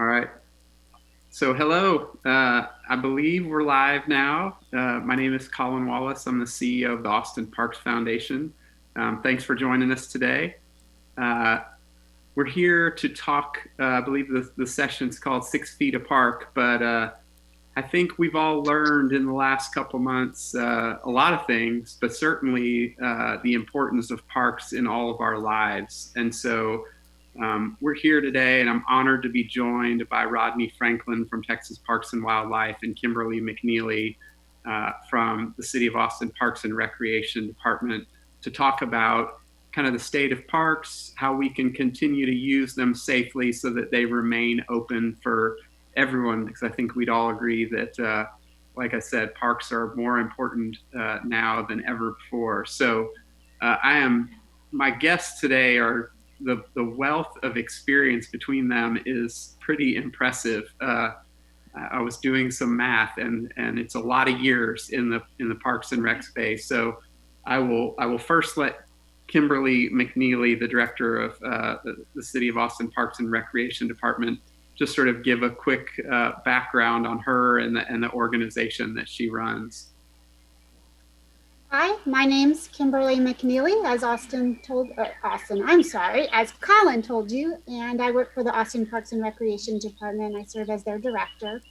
All right. So hello. I believe we're live now. My name is Colin Wallis. I'm the CEO of the Austin Parks Foundation. Thanks for joining us today. Uh, we're here to talk, I believe the session's called 6 Feet Apart, but I think we've all learned in the last couple months a lot of things, but certainly the importance of parks in all of our lives. And so we're here today, and I'm honored to be joined by Rodney Franklin from Texas Parks and Wildlife and Kimberly McNeely from the City of Austin Parks and Recreation Department to talk about kind of the state of parks, how we can continue to use them safely so that they remain open for everyone, because I think we'd all agree that, like I said, parks are more important now than ever before. So my guests today are the wealth of experience between them is pretty impressive. I was doing some math, and it's a lot of years in the Parks and Rec space. So I will first let Kimberly McNeely, the director of the City of Austin Parks and Recreation Department, just sort of give a quick background on her and the organization that she runs. Hi, my name's Kimberly McNeely, as as Colin told you, and I work for the Austin Parks and Recreation Department. I serve as their director.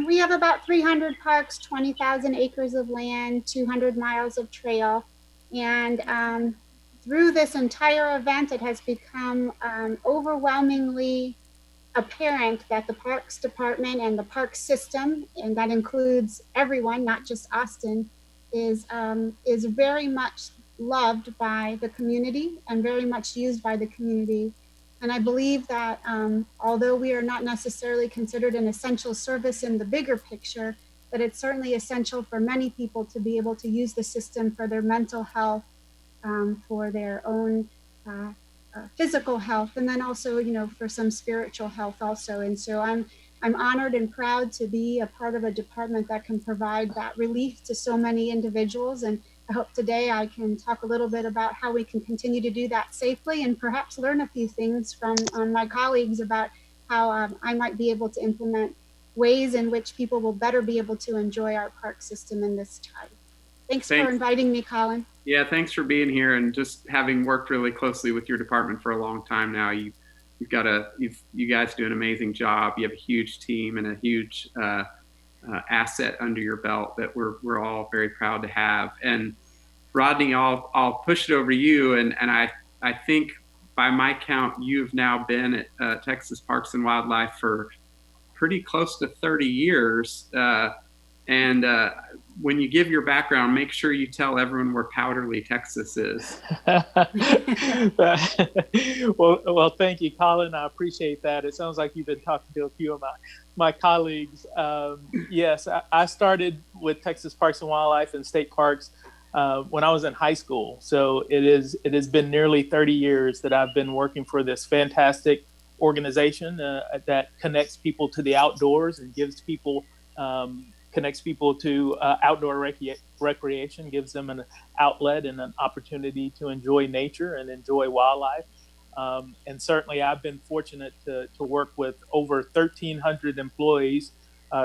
We have about 300 parks, 20,000 acres of land, 200 miles of trail, and through this entire event, it has become overwhelmingly apparent that the Parks Department and the park system, and that includes everyone, not just Austin, is very much loved by the community and very much used by the community. And I believe that although we are not necessarily considered an essential service in the bigger picture, that it's certainly essential for many people to be able to use the system for their mental health, for their own physical health, and then also, for some spiritual health also. And so I'm honored and proud to be a part of a department that can provide that relief to so many individuals. And I hope today I can talk a little bit about how we can continue to do that safely and perhaps learn a few things from my colleagues about how I might be able to implement ways in which people will better be able to enjoy our park system in this time. Thanks for inviting me, Colin. Yeah, thanks for being here, and just having worked really closely with your department for a long time now. You guys do an amazing job. You have a huge team and a huge asset under your belt that we're all very proud to have. And Rodney, I'll push it over to you. And I think by my count, you've now been at Texas Parks and Wildlife for pretty close to 30 years. And when you give your background, make sure you tell everyone where Powderly, Texas is. Well, thank you, Colin. I appreciate that. It sounds like you've been talking to a few of my colleagues. Yes, I started with Texas Parks and Wildlife and state parks when I was in high school. So it has been nearly 30 years that I've been working for this fantastic organization that connects people to the outdoors and connects people to outdoor recreation, gives them an outlet and an opportunity to enjoy nature and enjoy wildlife. And certainly I've been fortunate to work with over 1,300 employees,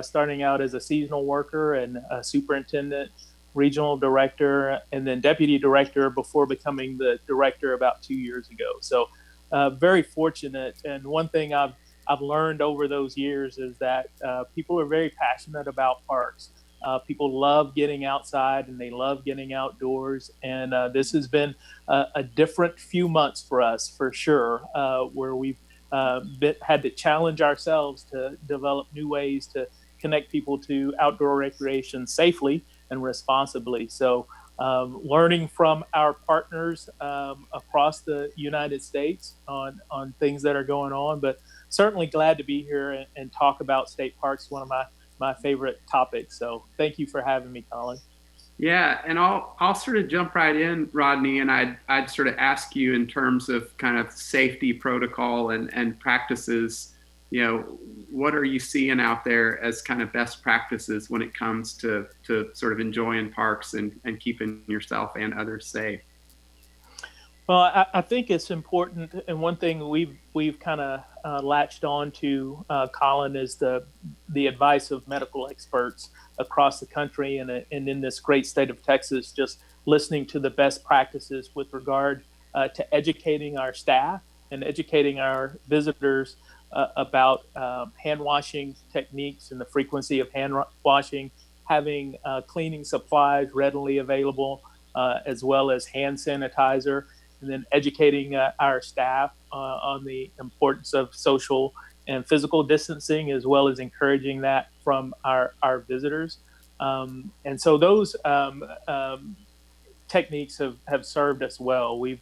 starting out as a seasonal worker and a superintendent, regional director, and then deputy director before becoming the director about 2 years ago. So very fortunate. And one thing I've learned over those years is that people are very passionate about parks. People love getting outside and they love getting outdoors. And this has been a different few months for us, for sure, where we've had to challenge ourselves to develop new ways to connect people to outdoor recreation safely and responsibly. So learning from our partners across the United States on things that are going on, but certainly glad to be here and talk about state parks, one of my favorite topics. So thank you for having me, Colin. Yeah, and I'll sort of jump right in, Rodney, and I'd sort of ask you in terms of kind of safety protocol and practices. What are you seeing out there as kind of best practices when it comes to sort of enjoying parks and keeping yourself and others safe? Well, I think it's important, and one thing we've kind of latched on to, Colin, is the advice of medical experts across the country and in this great state of Texas. Just listening to the best practices with regard to educating our staff and educating our visitors about hand washing techniques and the frequency of hand washing, having cleaning supplies readily available, as well as hand sanitizer, and then educating our staff on the importance of social and physical distancing, as well as encouraging that from our visitors. And so those techniques have served us well. We've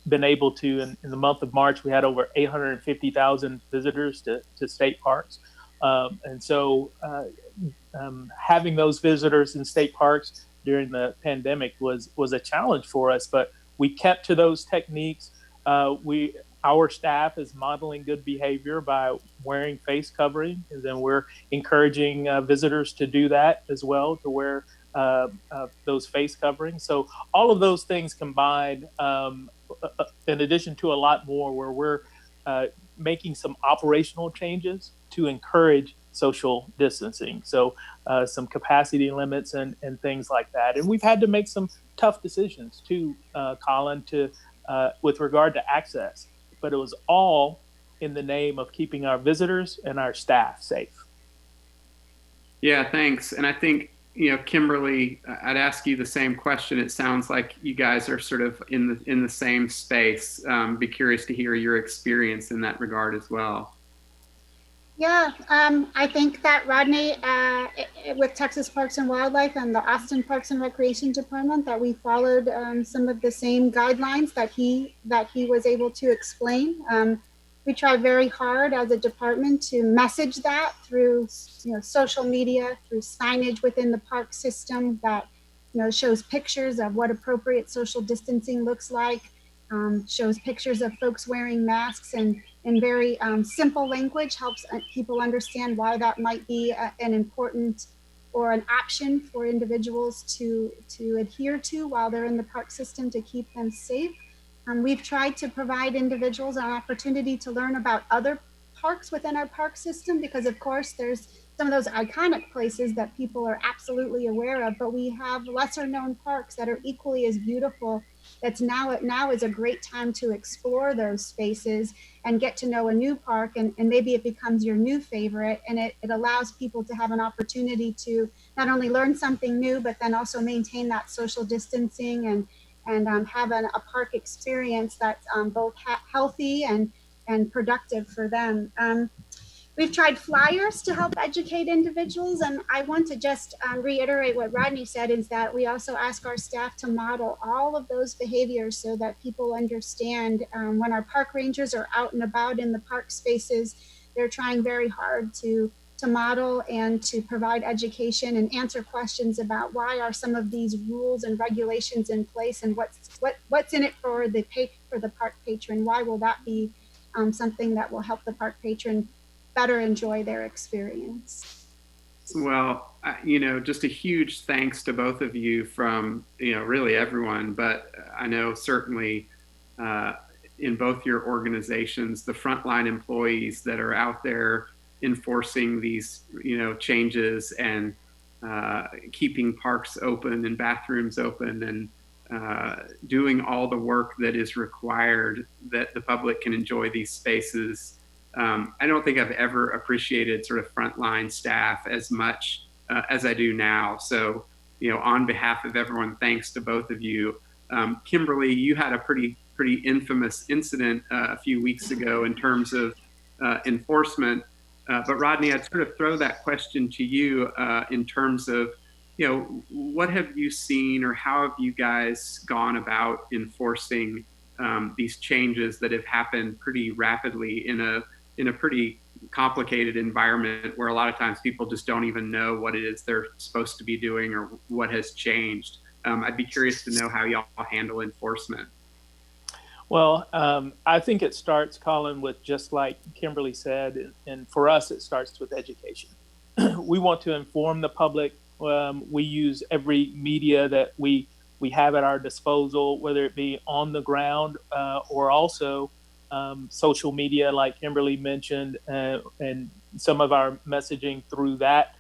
been able to, in the month of March, we had over 850,000 visitors to state parks. And so having those visitors in state parks during the pandemic was a challenge for us, but we kept to those techniques. Our staff is modeling good behavior by wearing face covering, and then we're encouraging visitors to do that as well, to wear those face coverings. So all of those things combined, in addition to a lot more, where we're making some operational changes to encourage social distancing. So some capacity limits and things like that. And we've had to make some tough decisions too, Colin, with regard to access, but it was all in the name of keeping our visitors and our staff safe. Yeah, thanks. And I think, Kimberly, I'd ask you the same question. It sounds like you guys are sort of in the same space. Be curious to hear your experience in that regard as well. Yeah, I think that Rodney, with Texas Parks and Wildlife and the Austin Parks and Recreation Department, that we followed some of the same guidelines that he was able to explain. We try very hard as a department to message that through, social media, through signage within the park system that, shows pictures of what appropriate social distancing looks like, shows pictures of folks wearing masks, and in very simple language helps people understand why that might be an important or an option for individuals to adhere to while they're in the park system to keep them safe. We've tried to provide individuals an opportunity to learn about other parks within our park system, because of course there's some of those iconic places that people are absolutely aware of, but we have lesser known parks that are equally as beautiful. That's now is a great time to explore those spaces and get to know a new park, and maybe it becomes your new favorite, and it allows people to have an opportunity to not only learn something new, but then also maintain that social distancing and have a park experience that's both healthy and productive for them. We've tried flyers to help educate individuals, and I want to just reiterate what Rodney said, is that we also ask our staff to model all of those behaviors so that people understand when our park rangers are out and about in the park spaces, they're trying very hard to model and to provide education and answer questions about why are some of these rules and regulations in place, and what's in it for the park patron. Why will that be something that will help the park patron better enjoy their experience? Well, just a huge thanks to both of you from, really everyone, but I know certainly in both your organizations, the frontline employees that are out there enforcing these, changes and keeping parks open and bathrooms open and doing all the work that is required that the public can enjoy these spaces. I don't think I've ever appreciated sort of frontline staff as much as I do now. So, on behalf of everyone, thanks to both of you. Kimberly, you had a pretty infamous incident a few weeks ago in terms of enforcement. But Rodney, I'd sort of throw that question to you in terms of, what have you seen, or how have you guys gone about enforcing these changes that have happened pretty rapidly in a pretty complicated environment where a lot of times people just don't even know what it is they're supposed to be doing or what has changed. I'd be curious to know how y'all handle enforcement. Well, I think it starts, Colin, with just like Kimberly said, and for us, it starts with education. We want to inform the public. We use every media that we we have at our disposal, whether it be on the ground or also social media, like Kimberly mentioned, and some of our messaging through that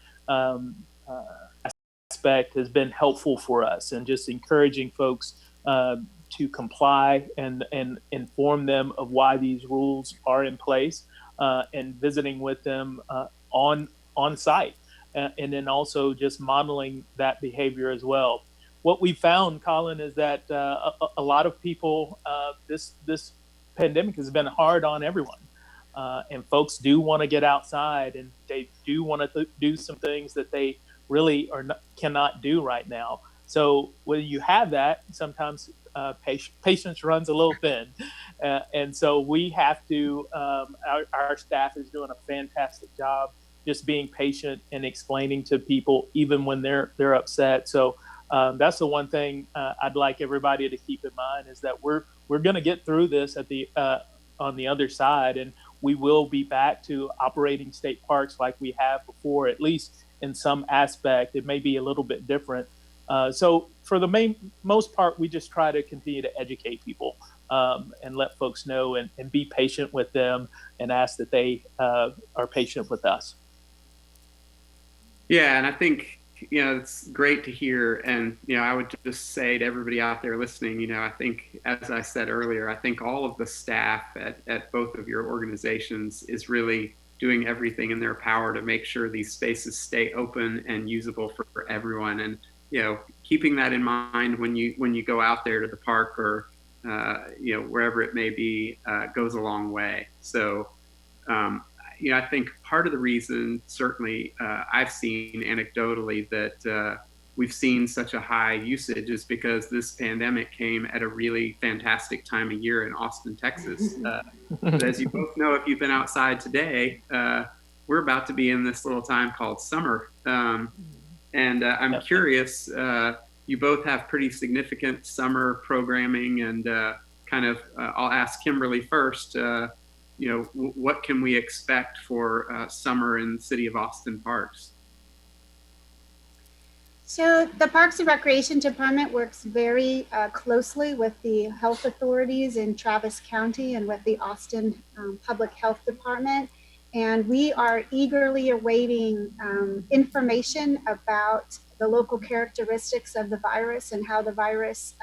aspect has been helpful for us, and just encouraging folks to comply and inform them of why these rules are in place, and visiting with them on site, and then also just modeling that behavior as well. What we found, Colin, is that a lot of people, this pandemic has been hard on everyone. And folks do want to get outside, and they do want to do some things that they really cannot do right now. So when you have that, sometimes patience runs a little thin. And so we have to, our staff is doing a fantastic job just being patient and explaining to people even when they're upset. So that's the one thing I'd like everybody to keep in mind, is that we're going to get through this at the on the other side, and we will be back to operating state parks like we have before, at least in some aspect. It may be a little bit different. So for the most part, we just try to continue to educate people and let folks know, and be patient with them, and ask that they are patient with us. Yeah, and I think, it's great to hear. And, I would just say to everybody out there listening, I think, as I said earlier, I think all of the staff at both of your organizations is really doing everything in their power to make sure these spaces stay open and usable for everyone. And, keeping that in mind when you go out there to the park or, wherever it may be, goes a long way. So, I think part of the reason, certainly I've seen anecdotally, that we've seen such a high usage is because this pandemic came at a really fantastic time of year in Austin, Texas. But as you both know, if you've been outside today, we're about to be in this little time called summer. And I'm curious, you both have pretty significant summer programming, and I'll ask Kimberly first. What can we expect for summer in the city of Austin parks? So the Parks and Recreation Department works very closely with the health authorities in Travis County and with the Austin Public Health Department. And we are eagerly awaiting information about the local characteristics of the virus and how the virus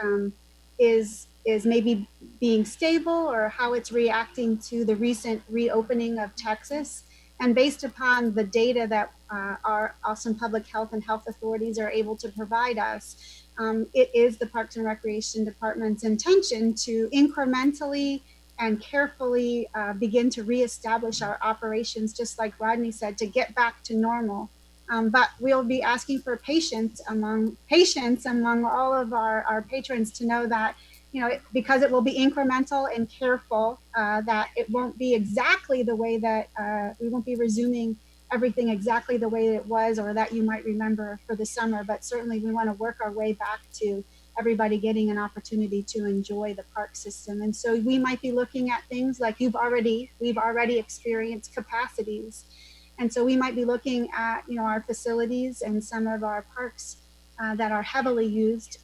is maybe being stable, or how it's reacting to the recent reopening of Texas. And based upon the data that our Austin Public Health and Health authorities are able to provide us, it is the Parks and Recreation Department's intention to incrementally and carefully begin to reestablish our operations, just like Rodney said, to get back to normal. But we'll be asking for patience among all of our patrons, to know that, because it will be incremental and careful, that it won't be exactly the way that we won't be resuming everything exactly the way it was, or that you might remember for the summer. But certainly we want to work our way back to everybody getting an opportunity to enjoy the park system. And so we might be looking at things like we've already experienced capacities. And so we might be looking at, our facilities and some of our parks that are heavily used,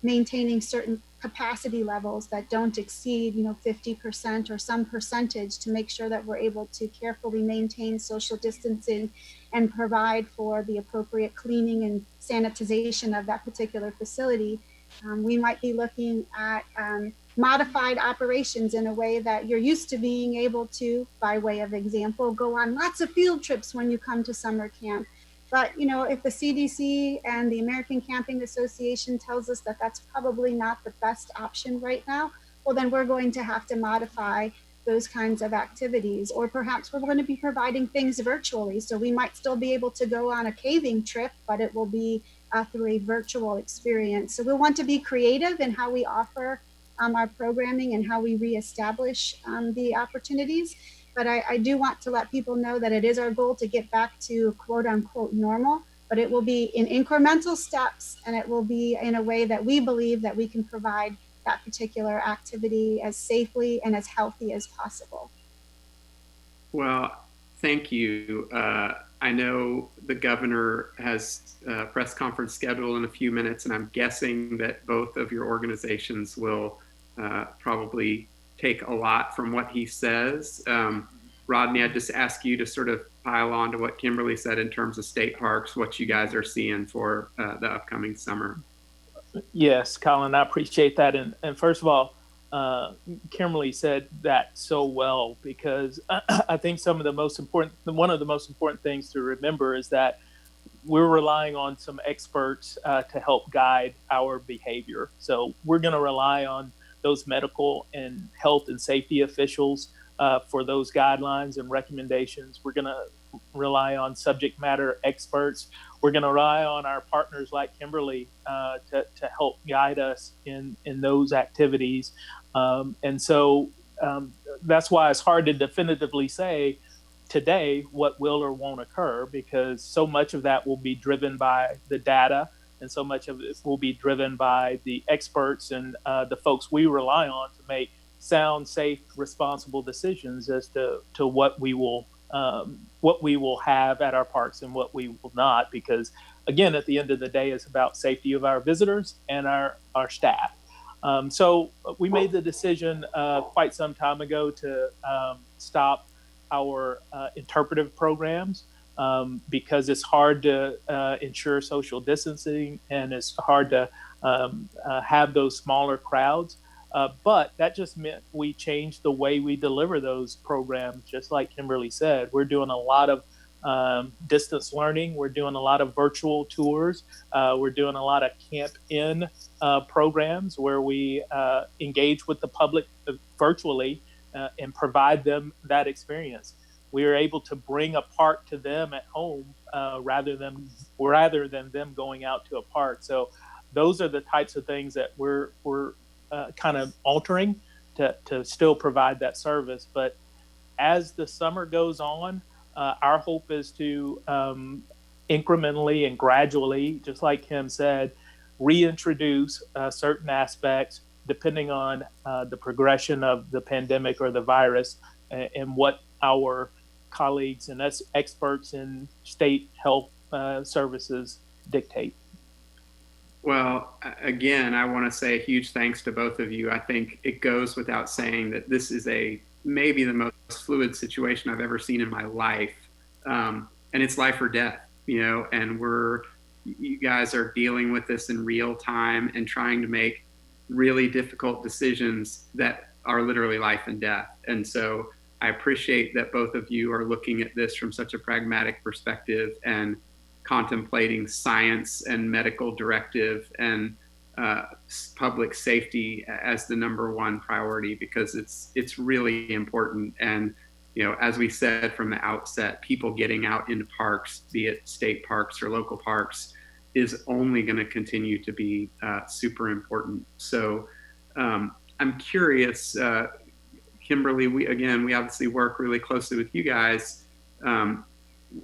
maintaining certain capacity levels that don't exceed 50% or some percentage, to make sure that we're able to carefully maintain social distancing and provide for the appropriate cleaning and sanitization of that particular facility. We might be looking at modified operations in a way that you're used to being able to, by way of example, go on lots of field trips when you come to summer camp. But, if the CDC and the American Camping Association tells us that that's probably not the best option right now, well, then we're going to have to modify those kinds of activities. Or perhaps we're going to be providing things virtually. So we might still be able to go on a caving trip, but it will be through a virtual experience. So we'll want to be creative in how we offer our programming and how we reestablish the opportunities. But I do want to let people know that it is our goal to get back to quote unquote normal, but it will be in incremental steps, and it will be in a way that we believe that we can provide that particular activity as safely and as healthy as possible. Well, thank you. I know the governor has a press conference scheduled in a few minutes, and I'm guessing that both of your organizations will probably take a lot from what he says. Rodney, I'd just ask you to sort of pile on to what Kimberly said in terms of state parks, what you guys are seeing for the upcoming summer. Yes, Colin, I appreciate that. And first of all, Kimberly said that so well, because I think one of the most important things to remember is that we're relying on some experts to help guide our behavior. So we're going to rely on those medical and health and safety officials for those guidelines and recommendations. We're going to rely on subject matter experts. We're going to rely on our partners like Kimberly to help guide us in those activities. And so that's why it's hard to definitively say today what will or won't occur, because so much of that will be driven by the data, and so much of it will be driven by the experts and the folks we rely on to make sound, safe, responsible decisions as to what we will have at our parks and what we will not. Because again, at the end of the day, it's about safety of our visitors and our staff. So we made the decision quite some time ago to stop our interpretive programs because it's hard to ensure social distancing, and it's hard to have those smaller crowds. But that just meant we changed the way we deliver those programs. Just like Kimberly said, we're doing a lot of distance learning. We're doing a lot of virtual tours. We're doing a lot of camp-in programs where we engage with the public virtually and provide them that experience. We are able to bring a park to them at home rather than them going out to a park. So those are the types of things that we're kind of altering to still provide that service. But as the summer goes on, our hope is to incrementally and gradually, just like Kim said, reintroduce certain aspects depending on the progression of the pandemic or the virus and what our colleagues and us experts in state health services dictate. Well, again, I want to say a huge thanks to both of you. I think it goes without saying that this is maybe the most fluid situation I've ever seen in my life. And it's life or death, and you guys are dealing with this in real time and trying to make really difficult decisions that are literally life and death. And so I appreciate that both of you are looking at this from such a pragmatic perspective and contemplating science and medical directive and public safety as the number one priority, because it's really important. And as we said from the outset, people getting out into parks, be it state parks or local parks, is only going to continue to be super important. So I'm curious, Kimberly, we obviously work really closely with you guys.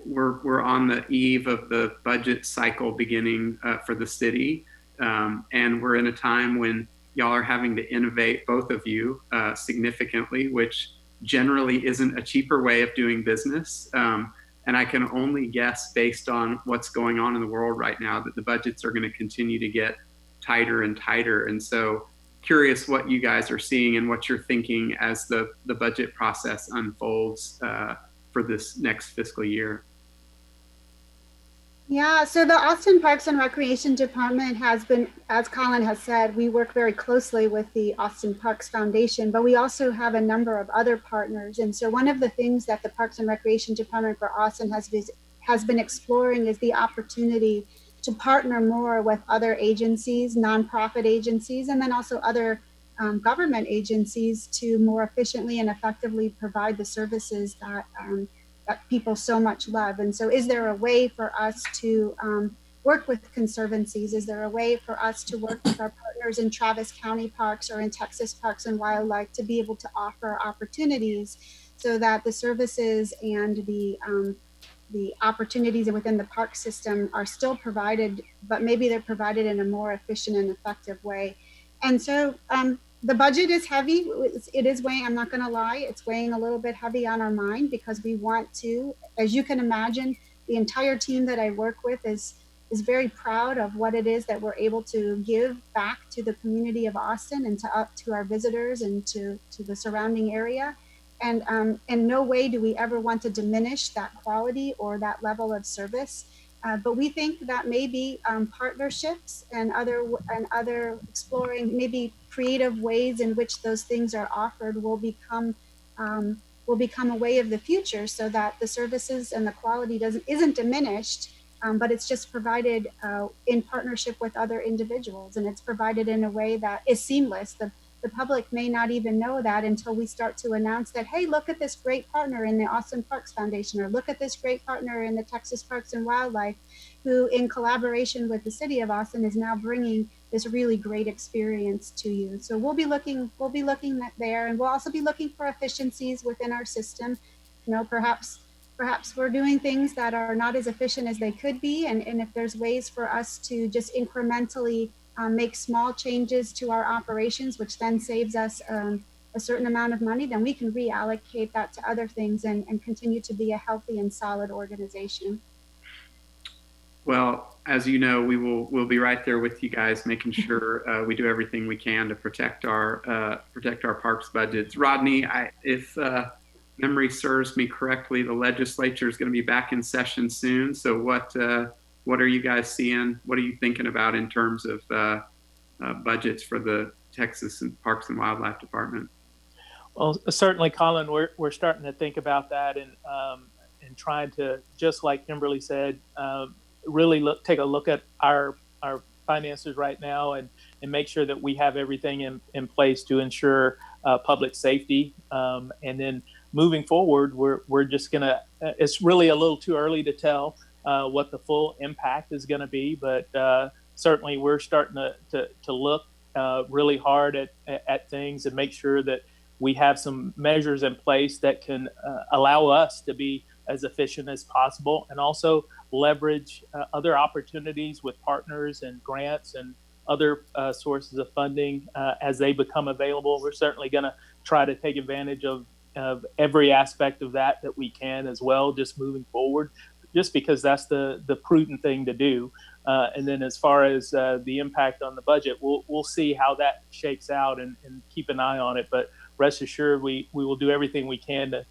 We're on the eve of the budget cycle beginning for the city, and we're in a time when y'all are having to innovate, both of you, significantly, which generally isn't a cheaper way of doing business. And I can only guess, based on what's going on in the world right now, that the budgets are going to continue to get tighter and tighter. And so curious what you guys are seeing and what you're thinking as the budget process unfolds for this next fiscal year. Yeah, so the Austin Parks and Recreation Department has been, as Colin has said, we work very closely with the Austin Parks Foundation, but we also have a number of other partners. And so one of the things that the Parks and Recreation Department for Austin has been exploring is the opportunity to partner more with other agencies, nonprofit agencies, and then also other government agencies to more efficiently and effectively provide the services that people so much love. And so is there a way for us to work with conservancies? Is there a way for us to work with our partners in Travis County Parks or in Texas Parks and Wildlife to be able to offer opportunities so that the services and the opportunities within the park system are still provided, but maybe they're provided in a more efficient and effective way? And so the budget is heavy. It is weighing, I'm not going to lie, it's weighing a little bit heavy on our mind because we want to, as you can imagine, the entire team that I work with is very proud of what it is that we're able to give back to the community of Austin and to our visitors and to the surrounding area. And in no way do we ever want to diminish that quality or that level of service. But we think that maybe partnerships and other exploring maybe creative ways in which those things are offered will become a way of the future, so that the services and the quality isn't diminished, but it's just provided in partnership with other individuals, and it's provided in a way that is seamless. The public may not even know that until we start to announce that, hey, look at this great partner in the Austin Parks Foundation, or look at this great partner in the Texas Parks and Wildlife, who in collaboration with the city of Austin is now bringing this really great experience to you. So we'll be looking there, and we'll also be looking for efficiencies within our system. You know, perhaps we're doing things that are not as efficient as they could be, and if there's ways for us to just incrementally make small changes to our operations, which then saves us a certain amount of money, then we can reallocate that to other things and continue to be a healthy and solid organization. Well, as you know, we'll be right there with you guys, making sure we do everything we can to protect our parks budgets. Rodney, if memory serves me correctly, the legislature is going to be back in session soon. So what are you guys seeing? What are you thinking about in terms of budgets for the Texas Parks and Wildlife Department? Well, certainly, Colin, we're starting to think about that and trying to, just like Kimberly said, really take a look at our finances right now and make sure that we have everything in place to ensure public safety. And then moving forward, we're just gonna. It's really a little too early to tell what the full impact is going to be, but certainly we're starting to look really hard at things and make sure that we have some measures in place that can allow us to be as efficient as possible, and also leverage other opportunities with partners and grants and other sources of funding as they become available. We're certainly going to try to take advantage of every aspect of that we can as well, just moving forward, just because that's the prudent thing to do. And then as far as the impact on the budget, we'll see how that shakes out and keep an eye on it. But rest assured, we will do everything we can to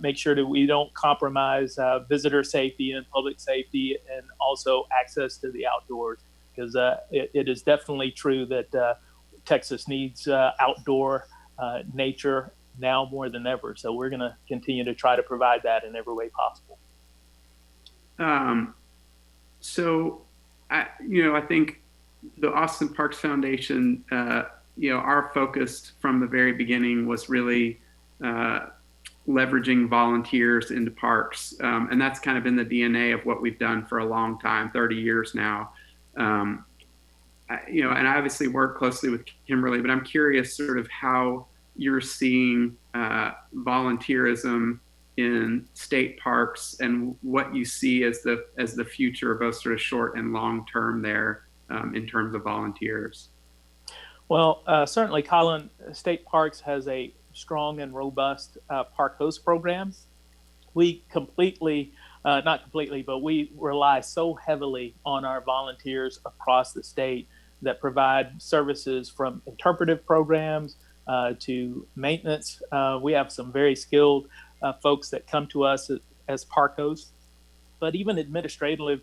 make sure that we don't compromise visitor safety and public safety, and also access to the outdoors, because it is definitely true that Texas needs outdoor nature now more than ever. So we're going to continue to try to provide that in every way possible. So, I think the Austin Parks Foundation, our focus from the very beginning was really leveraging volunteers into parks. And that's kind of been the DNA of what we've done for a long time, 30 years now. And I obviously work closely with Kimberly, but I'm curious sort of how you're seeing volunteerism in state parks and what you see as the future, both sort of short and long term there in terms of volunteers. Well, certainly, Colin, State Parks has a strong and robust park host program. We not completely, but we rely so heavily on our volunteers across the state that provide services from interpretive programs to maintenance. We have some very skilled folks that come to us as park hosts, but even administratively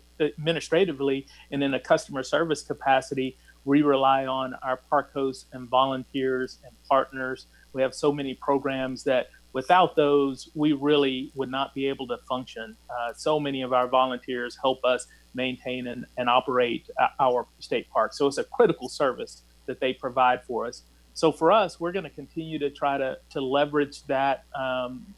and in a customer service capacity, we rely on our park hosts and volunteers and partners. We have so many programs that without those, we really would not be able to function. So many of our volunteers help us maintain and operate our state parks. So it's a critical service that they provide for us. So for us, we're going to continue to try to leverage that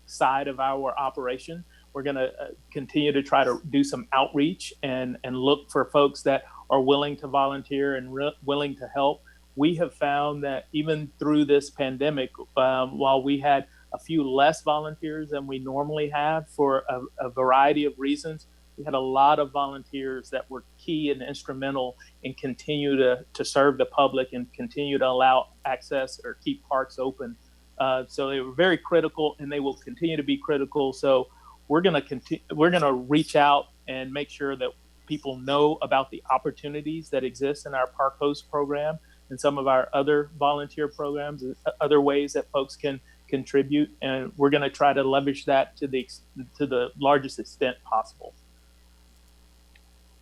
side of our operation. We're going to continue to try to do some outreach and look for folks that are willing to volunteer and willing to help. We have found that even through this pandemic, while we had a few less volunteers than we normally have for a variety of reasons, we had a lot of volunteers that were key and instrumental in continue to serve the public and continue to allow access or keep parks open. So they were very critical, and they will continue to be critical. So we're going to reach out and make sure that people know about the opportunities that exist in our park host program and some of our other volunteer programs, other ways that folks can contribute. And we're going to try to leverage that to the largest extent possible.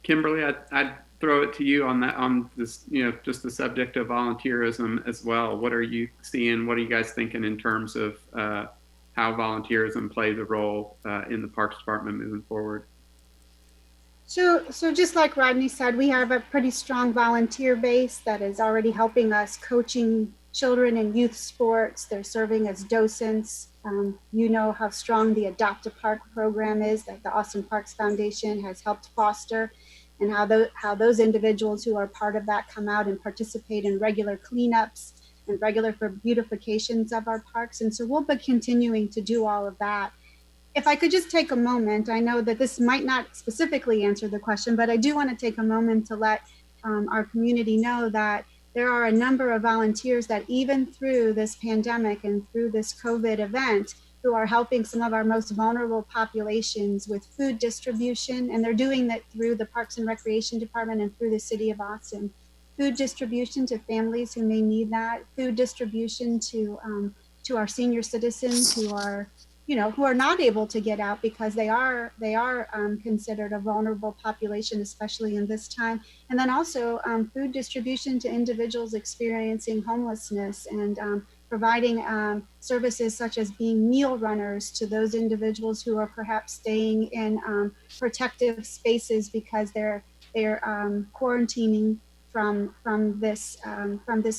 Kimberly, I'd throw it to you on this, just the subject of volunteerism as well. What are you seeing? What are you guys thinking in terms of how volunteerism plays a role in the Parks Department moving forward? So just like Rodney said, we have a pretty strong volunteer base that is already helping us coaching children in youth sports. They're serving as docents. You know how strong the Adopt a Park program is that the Austin Parks Foundation has helped foster, and how those individuals who are part of that come out and participate in regular cleanups and regular beautifications of our parks. And so we'll be continuing to do all of that. If I could just take a moment, I know that this might not specifically answer the question, but I do want to take a moment to let our community know that there are a number of volunteers that even through this pandemic and through this COVID event, who are helping some of our most vulnerable populations with food distribution. And they're doing that through the Parks and Recreation Department and through the City of Austin. Food distribution to families who may need that, food distribution to our senior citizens who are not able to get out because they are considered a vulnerable population, especially in this time. And then also food distribution to individuals experiencing homelessness, and providing services such as being meal runners to those individuals who are perhaps staying in protective spaces because they're quarantining from this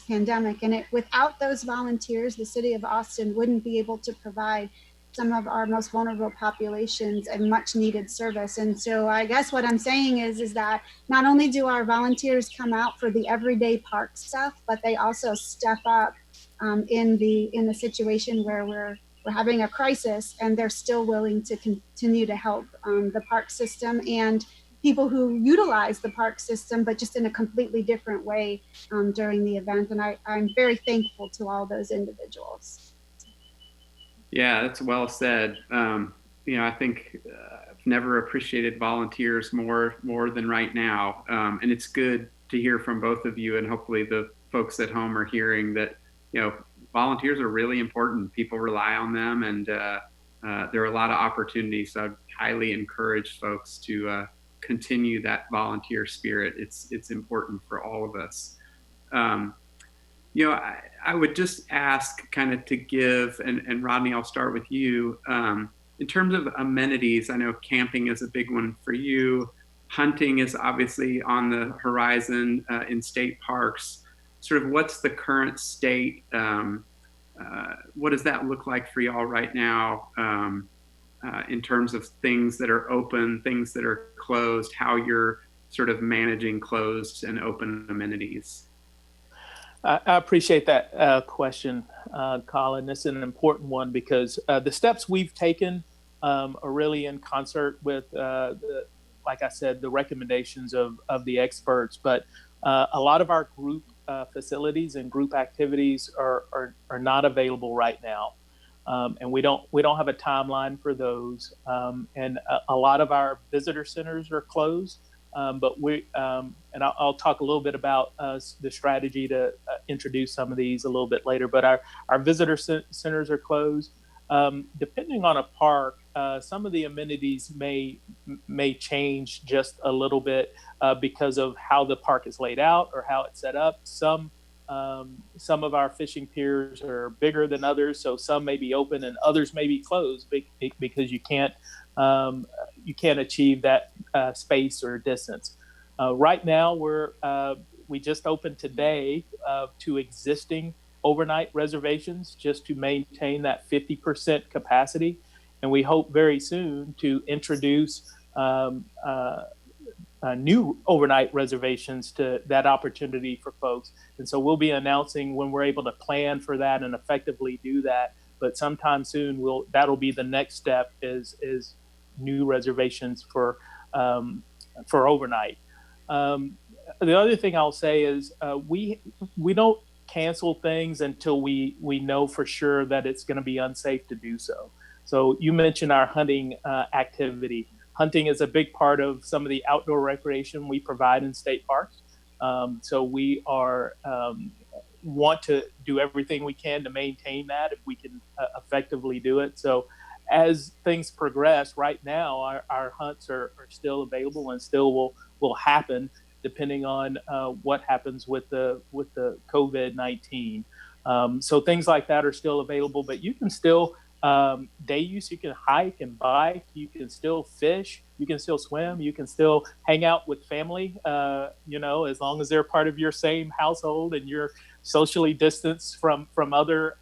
pandemic. And without those volunteers, the City of Austin wouldn't be able to provide some of our most vulnerable populations and much needed service. And so I guess what I'm saying is that not only do our volunteers come out for the everyday park stuff, but they also step up in the situation where we're having a crisis, and they're still willing to continue to help the park system and people who utilize the park system, but just in a completely different way during the event. And I'm very thankful to all those individuals. Yeah, that's well said. I think I've never appreciated volunteers more than right now. And it's good to hear from both of you, and hopefully the folks at home are hearing that, volunteers are really important. People rely on them, and there are a lot of opportunities. So I'd highly encourage folks to continue that volunteer spirit. It's important for all of us. I would just ask kind of to give, and Rodney, I'll start with you. In terms of amenities, I know camping is a big one for you. Hunting is obviously on the horizon in state parks. Sort of what's the current state? What does that look like for y'all right now in terms of things that are open, things that are closed, how you're sort of managing closed and open amenities? I appreciate that question, Colin. This is an important one because the steps we've taken are really in concert with, like I said, the recommendations of the experts. But a lot of our group facilities and group activities are not available right now, and we don't have a timeline for those. And a lot of our visitor centers are closed. But and I'll talk a little bit about the strategy to introduce some of these a little bit later. But our visitor centers are closed. Depending on a park, some of the amenities may change just a little bit because of how the park is laid out or how it's set up. Some of our fishing piers are bigger than others, so some may be open and others may be closed because you can't achieve that space or distance. Right now, we just opened today to existing overnight reservations just to maintain that 50% capacity, and we hope very soon to introduce new overnight reservations to that opportunity for folks. And so we'll be announcing when we're able to plan for that and effectively do that. But sometime soon, that'll be the next step is new reservations for overnight. The other thing I'll say is we don't cancel things until we know for sure that it's going to be unsafe to do so. So you mentioned our hunting activity. hunting is a big part of some of the outdoor recreation we provide in state parks. So we are want to do everything we can to maintain that if we can effectively do it. So as things progress, right now our hunts are still available and still will happen depending on what happens with the COVID-19. So things like that are still available, but you can still day use, you can hike and bike, you can still fish, you can still swim, you can still hang out with family, as long as they're part of your same household and you're socially distanced from other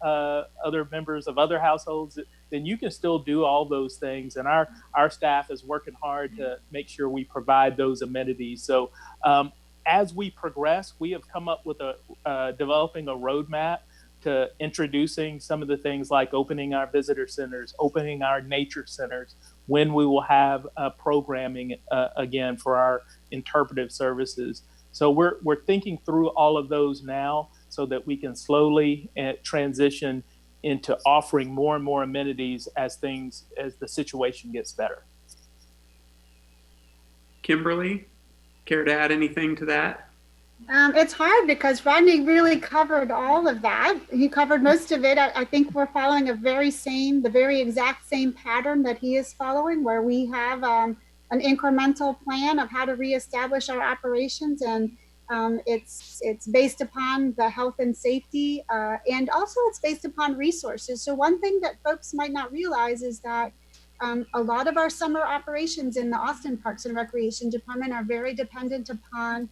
members of other households, then you can still do all those things. And our staff is working hard to make sure we provide those amenities. So as we progress, we have come up with developing a roadmap to introducing some of the things like opening our visitor centers, opening our nature centers, when we will have programming again for our interpretive services. So we're thinking through all of those now so that we can slowly transition into offering more and more amenities as the situation gets better. Kimberly, care to add anything to that? It's hard because Rodney really covered all of that. He covered most of it. I think we're following the very exact same pattern that he is following, where we have an incremental plan of how to reestablish our operations, and it's based upon the health and safety, and also it's based upon resources. So one thing that folks might not realize is that a lot of our summer operations in the Austin Parks and Recreation Department are very dependent upon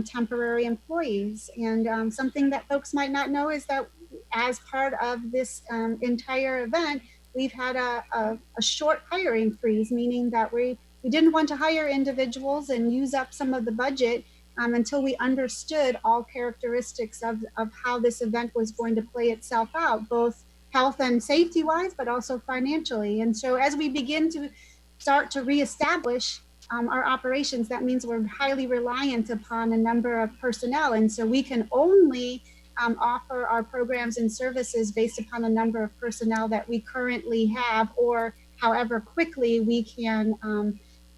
temporary employees. And something that folks might not know is that as part of this entire event, we've had a short hiring freeze, meaning that we didn't want to hire individuals and use up some of the budget until we understood all characteristics of how this event was going to play itself out, both health and safety wise, but also financially. And so as we begin to start to reestablish our operations, that means we're highly reliant upon a number of personnel. And so we can only offer our programs and services based upon the number of personnel that we currently have, or however quickly we can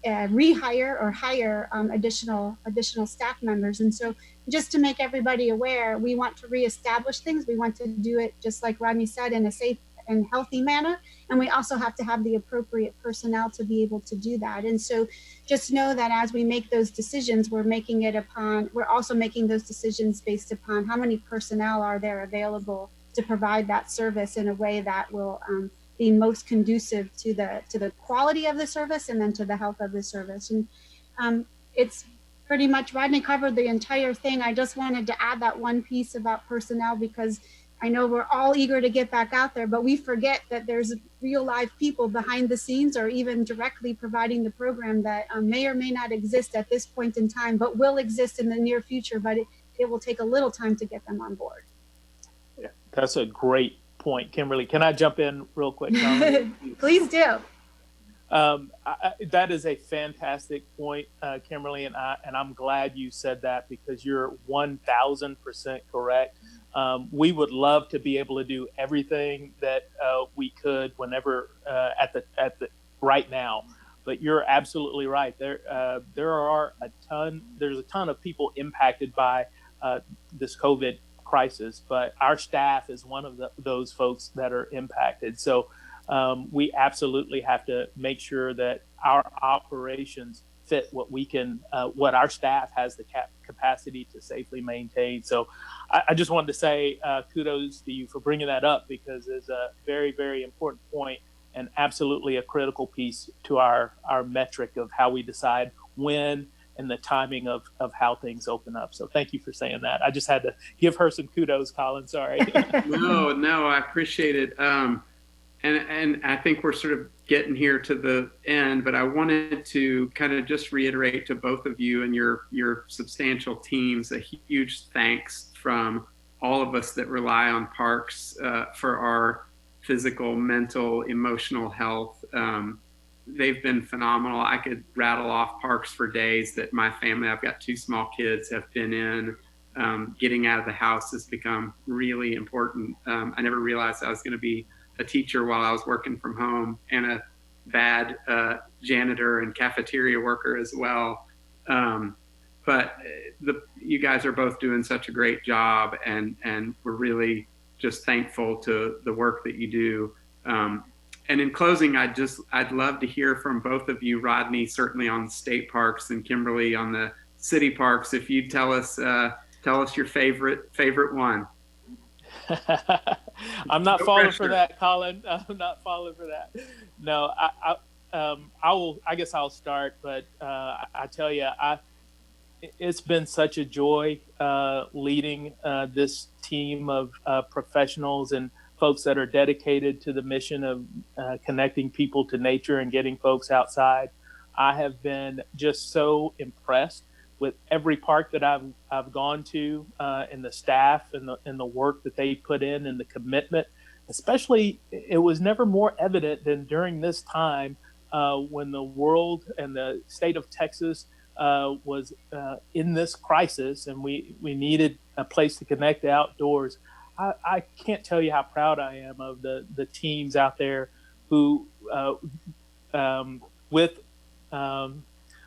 rehire or hire additional staff members. And so just to make everybody aware, we want to reestablish things. We want to do it, just like Rodney said, in a safe and healthy manner. And we also have to have the appropriate personnel to be able to do that. And so just know that as we make those decisions, we're also making those decisions based upon how many personnel are there available to provide that service in a way that will be most conducive to the quality of the service and then to the health of the service. And it's pretty much, Rodney covered the entire thing. I just wanted to add that one piece about personnel, because I know we're all eager to get back out there, but we forget that there's real live people behind the scenes or even directly providing the program that may or may not exist at this point in time, but will exist in the near future, but it will take a little time to get them on board. Yeah, that's a great point, Kimberly. Can I jump in real quick? Please do. That is a fantastic point, Kimberly, and I'm glad you said that, because you're 1,000% correct. We would love to be able to do everything that we could whenever at the right now, but you're absolutely right. There's a ton of people impacted by this COVID crisis, but our staff is one of those folks that are impacted. So we absolutely have to make sure that our operations fit what our staff has the capacity to safely maintain. So I just wanted to say kudos to you for bringing that up, because it's a very, very important point and absolutely a critical piece to our metric of how we decide when and the timing of how things open up. So thank you for saying that. I just had to give her some kudos, Colin. Sorry. No, I appreciate it. And I think we're sort of getting here to the end, but I wanted to kind of just reiterate to both of you and your substantial teams a huge thanks from all of us that rely on parks for our physical, mental, emotional health. They've been phenomenal. I could rattle off parks for days that my family, I've got 2 small kids, have been in. Getting out of the house has become really important. I never realized I was going to be a teacher while I was working from home and a bad janitor and cafeteria worker as well. But you guys are both doing such a great job, and we're really just thankful to the work that you do. And in closing, I'd love to hear from both of you, Rodney, certainly on state parks, and Kimberly on the city parks. If you'd tell us your favorite one. I'm not falling for that, Colin. I'm not falling for that. No, I guess I'll start, but I tell you, it's been such a joy leading this team of professionals and folks that are dedicated to the mission of connecting people to nature and getting folks outside. I have been just so impressed with every park that I've gone to, and the staff and the work that they put in and the commitment. Especially, it was never more evident than during this time when the world and the state of Texas was in this crisis, and we needed a place to connect the outdoors. I can't tell you how proud I am of the teams out there who, with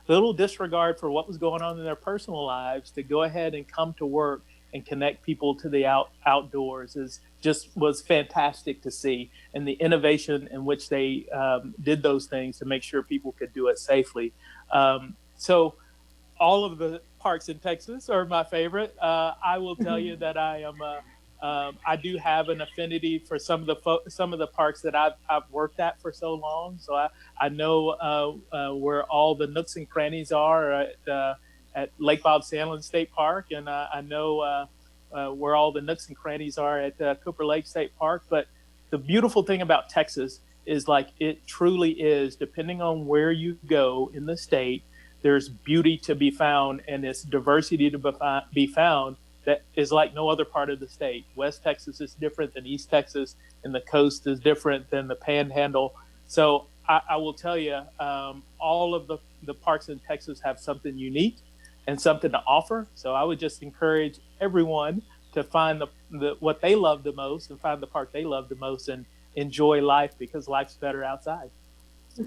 little disregard for what was going on in their personal lives, to go ahead and come to work and connect people to the outdoors was fantastic to see, and the innovation in which they did those things to make sure people could do it safely. So all of the parks in Texas are my favorite. I will tell you that I do have an affinity for some of the parks that I've worked at for so long. So I know where all the nooks and crannies are at Lake Bob Sandlin State Park, and I know where all the nooks and crannies are at Cooper Lake State Park. But the beautiful thing about Texas is, like, it truly is, depending on where you go in the state, there's beauty to be found, and it's diversity to be found that is like no other part of the state. West Texas is different than East Texas, and the coast is different than the Panhandle. So I will tell you, all of the parks in Texas have something unique and something to offer. So I would just encourage everyone to find what they love the most, and find the park they love the most, and enjoy life, because life's better outside.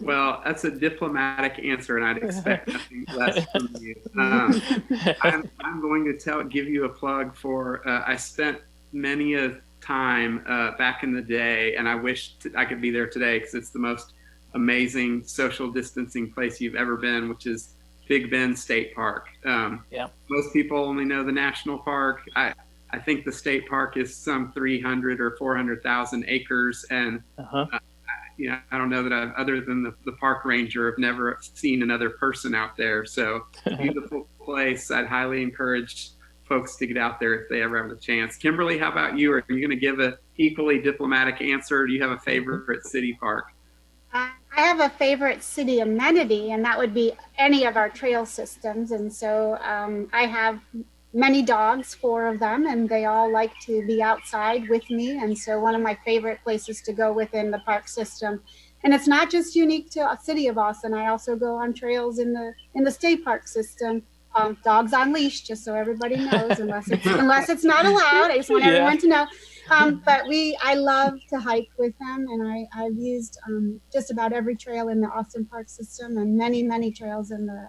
Well, that's a diplomatic answer, and I'd expect nothing less from you. I'm going to give you a plug for, I spent many a time back in the day, and I wish I could be there today, because it's the most amazing social distancing place you've ever been, which is Big Bend State Park. Yeah. Most people only know the national park. I think the state park is some 300 or 400,000 acres, and I don't know that other than the park ranger, I've never seen another person out there. So beautiful place. I'd highly encourage folks to get out there if they ever have the chance. Kimberly, how about you? Are you going to give an equally diplomatic answer, or do you have a favorite city park? I have a favorite city amenity, and that would be any of our trail systems. And so I have many dogs, 4 of them, and they all like to be outside with me. And so one of my favorite places to go within the park system, and it's not just unique to a city of Austin. I also go on trails in the state park system. Dogs on leash, just so everybody knows, unless it's not allowed. I just want everyone to know. But I love to hike with them, and I've used just about every trail in the Austin park system, and many trails in the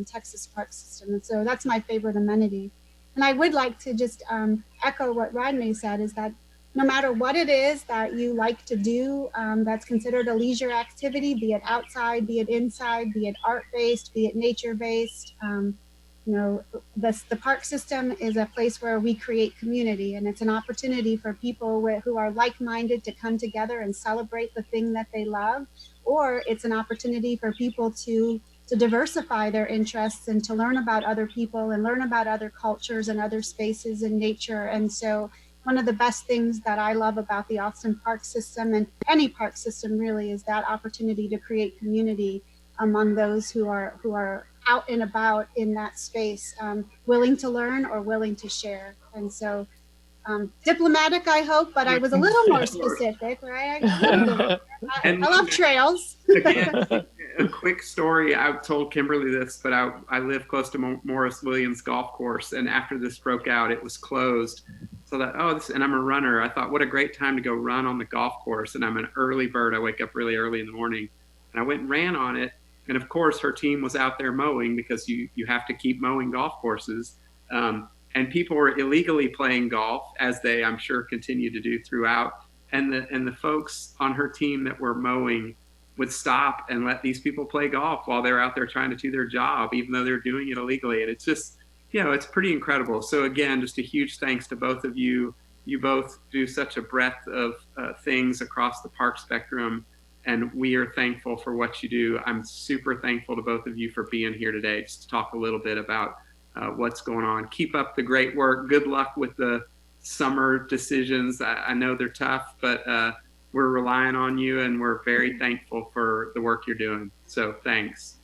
Texas park system. And so that's my favorite amenity. And I would like to just echo what Rodney said, is that no matter what it is that you like to do, that's considered a leisure activity, be it outside, be it inside, be it art-based, be it nature-based, the park system is a place where we create community, and it's an opportunity for people who are like-minded to come together and celebrate the thing that they love, or it's an opportunity for people to diversify their interests and to learn about other people and learn about other cultures and other spaces in nature. And so one of the best things that I love about the Austin park system, and any park system really, is that opportunity to create community among those who are out and about in that space, willing to learn or willing to share. And so diplomatic, I hope, but I was a little more specific, right? I love trails. Again, a quick story. I've told Kimberly this, but I live close to Morris Williams Golf Course, and after this broke out, it was closed. So that, and I'm a runner. I thought, what a great time to go run on the golf course. And I'm an early bird. I wake up really early in the morning. And I went and ran on it. And of course, her team was out there mowing, because you have to keep mowing golf courses. And people were illegally playing golf, as they, I'm sure, continue to do throughout. And the folks on her team that were mowing would stop and let these people play golf while they're out there trying to do their job, even though they're doing it illegally. And it's just, it's pretty incredible. So again, just a huge thanks to both of you. You both do such a breadth of things across the park spectrum, and we are thankful for what you do. I'm super thankful to both of you for being here today, just to talk a little bit about what's going on. Keep up the great work. Good luck with the summer decisions. I know they're tough, but we're relying on you, and we're very thankful for the work you're doing. So thanks.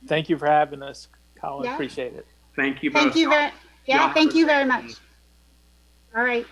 Thank you for having us, Colin. Yeah. Appreciate it. Thank you both. Thank you very much. All right.